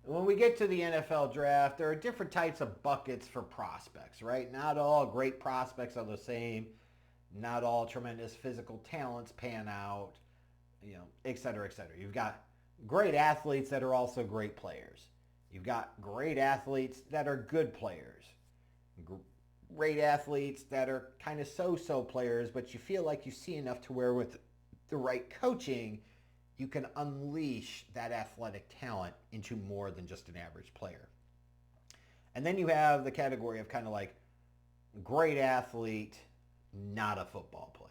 when we get to the NFL draft, there are different types of buckets for prospects, right? Not all great prospects are the same. Not all tremendous physical talents pan out, et cetera, et cetera. You've got great athletes that are also great players. You've got great athletes that are good players. Great athletes that are kind of so-so players, but you feel like you see enough to where with the right coaching, you can unleash that athletic talent into more than just an average player. And then you have the category of kind of like great athlete, not a football player.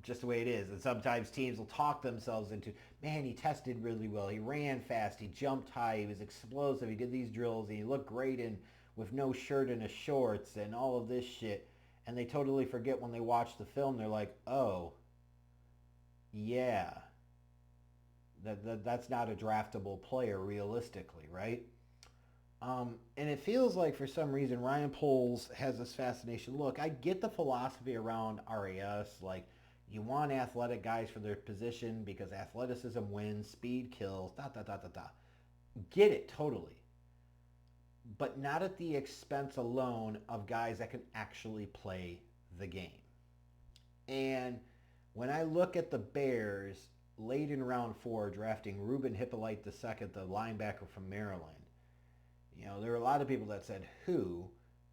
Just the way it is. And sometimes teams will talk themselves into, man, he tested really well. He ran fast. He jumped high. He was explosive. He did these drills. And he looked great in with no shirt and his shorts and all of this shit. And they totally forget when they watch the film. They're like, oh, yeah, that's not a draftable player realistically, right? And it feels like for some reason Ryan Poles has this fascination. Look, I get the philosophy around RAS, like you want athletic guys for their position because athleticism wins, speed kills, da da da da da. Get it totally, but not at the expense alone of guys that can actually play the game. And when I look at the Bears late in round 4 drafting Ruben Hyppolite II, the linebacker from Maryland, there were a lot of people that said who,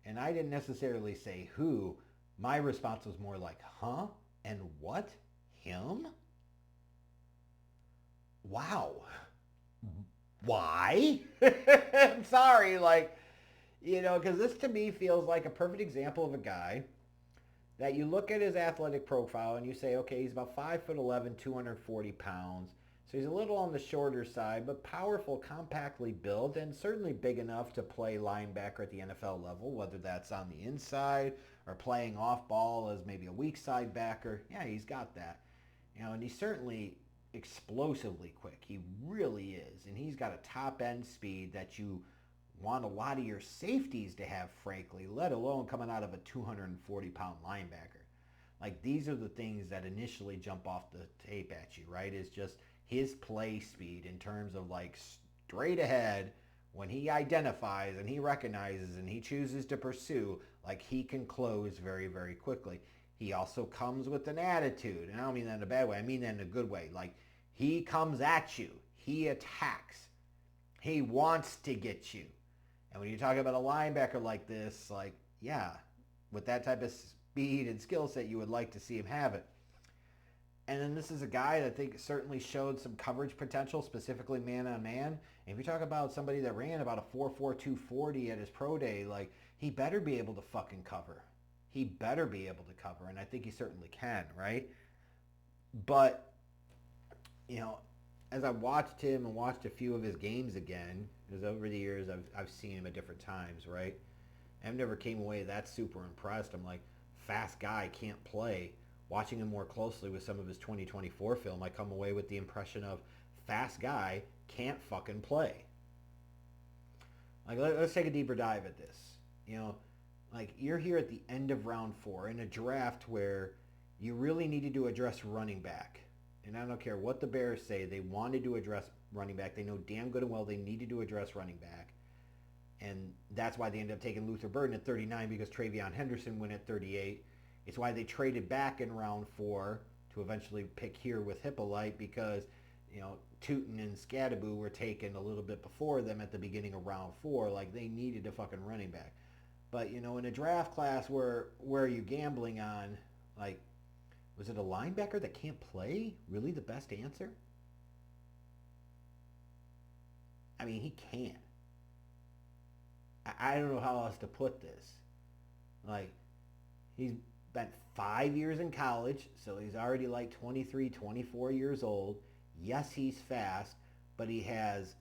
and I didn't necessarily say who. My response was more like, huh? And what? Him? Wow. Why? I'm sorry, because this to me feels like a perfect example of a guy that you look at his athletic profile and you say, okay, he's about 5'11", 240 pounds. So he's a little on the shorter side, but powerful, compactly built, and certainly big enough to play linebacker at the NFL level, whether that's on the inside or playing off ball as maybe a weak side backer. Yeah, he's got that. And he's certainly explosively quick. He really is. And he's got a top end speed that you want a lot of your safeties to have, frankly, let alone coming out of a 240-pound linebacker. Like, these are the things that initially jump off the tape at you, right? Is just his play speed in terms of like straight ahead when he identifies and he recognizes and he chooses to pursue, like he can close very, very quickly. He also comes with an attitude, and I don't mean that in a bad way. I mean that in a good way. Like, he comes at you. He attacks. He wants to get you. And when you talk about a linebacker like this, like, yeah, with that type of speed and skill set, you would like to see him have it. And then this is a guy that I think certainly showed some coverage potential, specifically man on man. And if you talk about somebody that ran about a 4.4 240 at his pro day, like, he better be able to fucking cover. He better be able to cover, and I think he certainly can, right? But, as I watched him and watched a few of his games again, because over the years I've seen him at different times, right? I've never came away that super impressed. I'm like, fast guy, can't play. Watching him more closely with some of his 2024 film, I come away with the impression of fast guy, can't fucking play. Like, let's take a deeper dive at this. Like, you're here at the end of round 4 in a draft where you really needed to address running back. And I don't care what the Bears say, they wanted to address running back. They know damn good and well they needed to address running back. And that's why they ended up taking Luther Burden at 39 because Travion Henderson went at 38. It's why they traded back in round 4 to eventually pick here with Hippolyte because, Tootin and Scadaboo were taken a little bit before them at the beginning of round 4. Like, they needed a fucking running back. But, in a draft class where are you gambling on, like, was it a linebacker that can't play? Really the best answer? I mean, he can. I don't know how else to put this. Like, he's spent 5 years in college, so he's already like 23, 24 years old. Yes, he's fast, but he has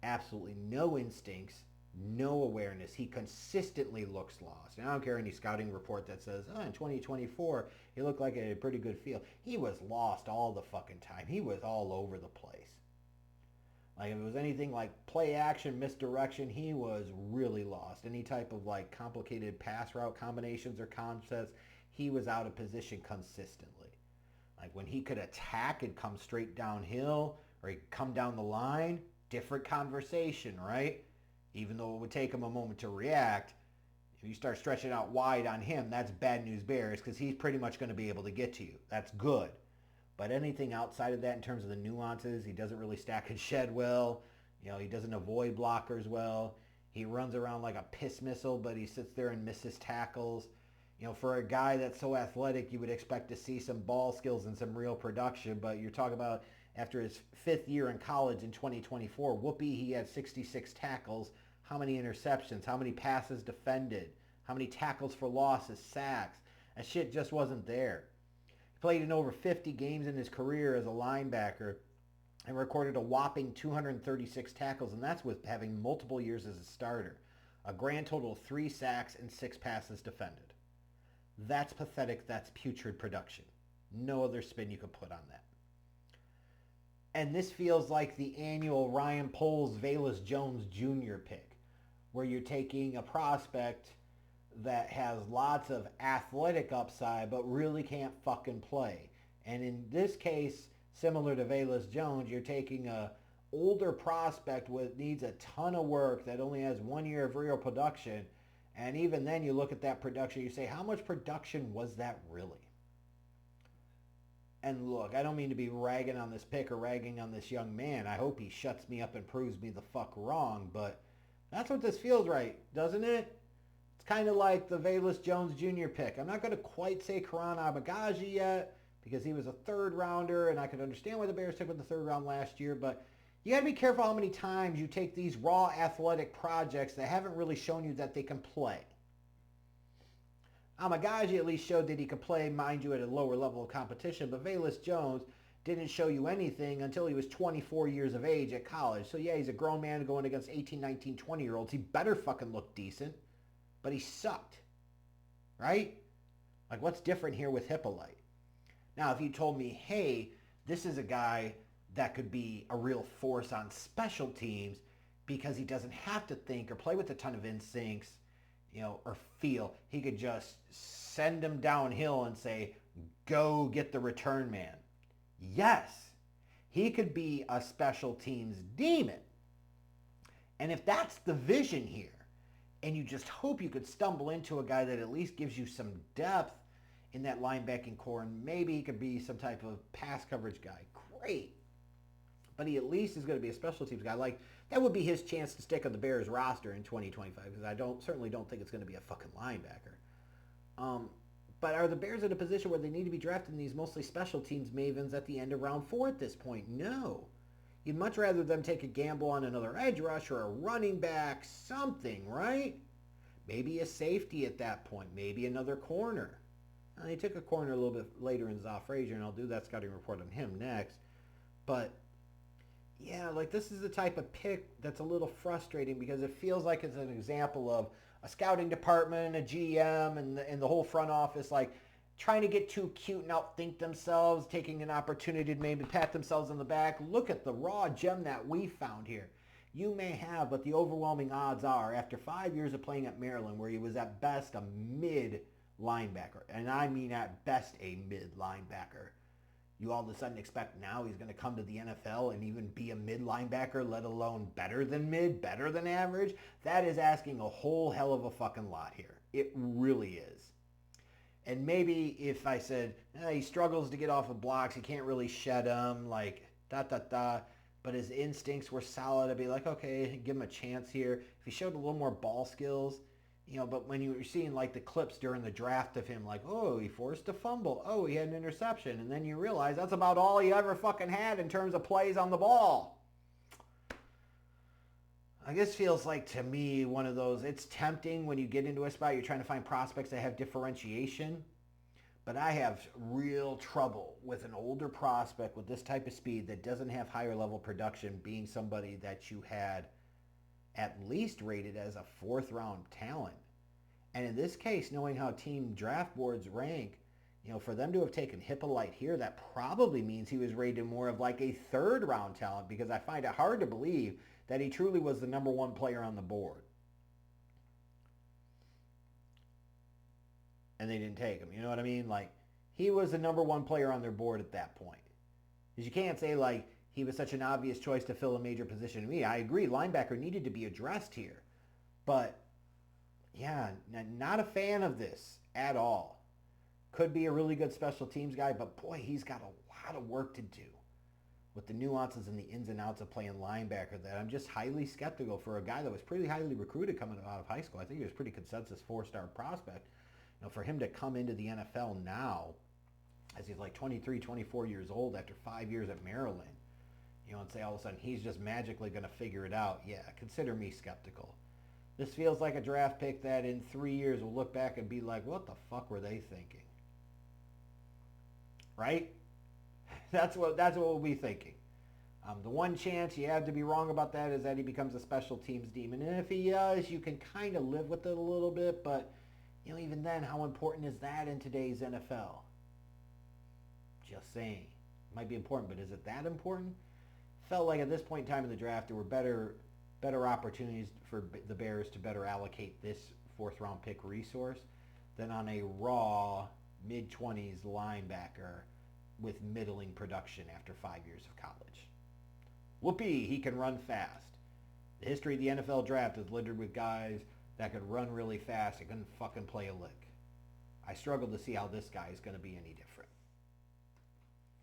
absolutely no instincts, no awareness. He consistently looks lost. And I don't care any scouting report that says, oh, in 2024, he looked like a pretty good feel. He was lost all the fucking time. He was all over the place. Like, if it was anything like play action, misdirection, he was really lost. Any type of like complicated pass route combinations or concepts, he was out of position consistently. Like, when he could attack and come straight downhill, or he could come down the line, different conversation, right? Even though it would take him a moment to react, if you start stretching out wide on him, that's bad news bears because he's pretty much going to be able to get to you. That's good. But anything outside of that in terms of the nuances, he doesn't really stack and shed well. He doesn't avoid blockers well. He runs around like a piss missile, but he sits there and misses tackles. For a guy that's so athletic, you would expect to see some ball skills and some real production. But you're talking about after his 5th year in college in 2024, whoopee, he had 66 tackles. How many interceptions? How many passes defended? How many tackles for losses, sacks? That shit just wasn't there. He played in over 50 games in his career as a linebacker and recorded a whopping 236 tackles, and that's with having multiple years as a starter. A grand total of 3 sacks and 6 passes defended. That's pathetic. That's putrid production. No other spin you could put on that. And this feels like the annual Ryan Poles Velus Jones Jr. pick, where you're taking a prospect that has lots of athletic upside but really can't fucking play. And in this case, similar to Velus Jones, you're taking a older prospect with needs a ton of work that only has 1 year of real production. And even then you look at that production, you say, how much production was that really? And look, I don't mean to be ragging on this pick or ragging on this young man. I hope he shuts me up and proves me the fuck wrong, but that's what this feels right, doesn't it? It's kind of like the Velus Jones Jr. pick. I'm not going to quite say Karan Abagaji yet because he was a 3rd rounder, and I could understand why the Bears took him in the 3rd round last year, but you got to be careful how many times you take these raw athletic projects that haven't really shown you that they can play. Amagaji at least showed that he could play, mind you, at a lower level of competition, but Velus Jones didn't show you anything until he was 24 years of age at college. So yeah, he's a grown man going against 18, 19, 20-year-olds. He better fucking look decent, but he sucked, right? Like, what's different here with Hyppolite? Now, if you told me, hey, this is a guy that could be a real force on special teams because he doesn't have to think or play with a ton of instincts, or feel. He could just send them downhill and say, go get the return man. Yes, he could be a special teams demon. And if that's the vision here, and you just hope you could stumble into a guy that at least gives you some depth in that linebacking core, and maybe he could be some type of pass coverage guy, great. But he at least is going to be a special teams guy. Like, that would be his chance to stick on the Bears roster in 2025 because I certainly don't think it's going to be a fucking linebacker. But are the Bears in a position where they need to be drafting these mostly special teams mavens at the end of round 4 at this point? No. You'd much rather them take a gamble on another edge rush or a running back, something, right? Maybe a safety at that point. Maybe another corner. They took a corner a little bit later in Zoff Frazier, and I'll do that scouting report on him next. But yeah, like, this is the type of pick that's a little frustrating because it feels like it's an example of a scouting department, a GM, and the whole front office, like, trying to get too cute and outthink themselves, taking an opportunity to maybe pat themselves on the back. Look at the raw gem that we found here. You may have, but the overwhelming odds are, after 5 years of playing at Maryland, where he was at best a mid linebacker, and I mean at best a mid linebacker, you all of a sudden expect now he's going to come to the NFL and even be a mid linebacker, let alone better than mid, better than average? That is asking a whole hell of a fucking lot here. It really is. And maybe if I said, he struggles to get off of blocks, he can't really shed them, like, but his instincts were solid, I'd be like, okay, give him a chance here. If he showed a little more ball skills, but when you were seeing like the clips during the draft of him, like, oh, he forced a fumble, oh, he had an interception, and then you realize that's about all he ever fucking had in terms of plays on the ball. I guess feels like, to me, one of those, it's tempting when you get into a spot, you're trying to find prospects that have differentiation, but I have real trouble with an older prospect with this type of speed that doesn't have higher level production being somebody that you had at least rated as a 4th round talent. And in this case, knowing how team draft boards rank, for them to have taken Hyppolite here, that probably means he was rated more of like a 3rd round talent, because I find it hard to believe that he truly was the number 1 player on the board. And they didn't take him. You know what I mean? Like, he was the number 1 player on their board at that point. Because you can't say, like, he was such an obvious choice to fill a major position to me. I agree, linebacker needed to be addressed here. But, yeah, not a fan of this at all. Could be a really good special teams guy, but boy, he's got a lot of work to do with the nuances and the ins and outs of playing linebacker that I'm just highly skeptical for a guy that was pretty highly recruited coming out of high school. I think he was pretty consensus 4-star prospect. For him to come into the NFL now, as he's like 23, 24 years old after 5 years at Maryland, and say all of a sudden he's just magically going to figure it out, yeah, consider me skeptical. This feels like a draft pick that in 3 years we'll look back and be like, what the fuck were they thinking? Right? That's what we'll be thinking. The one chance you have to be wrong about that is that he becomes a special teams demon. And if he does, you can kind of live with it a little bit. But, even then, how important is that in today's NFL? Just saying. It might be important, but is it that important? Felt like at this point in time in the draft, there were better opportunities for the Bears to better allocate this fourth-round pick resource than on a raw mid-20s linebacker with middling production after 5 years of college. Whoopee, he can run fast. The history of the NFL draft is littered with guys that could run really fast and couldn't fucking play a lick. I struggle to see how this guy is going to be any different.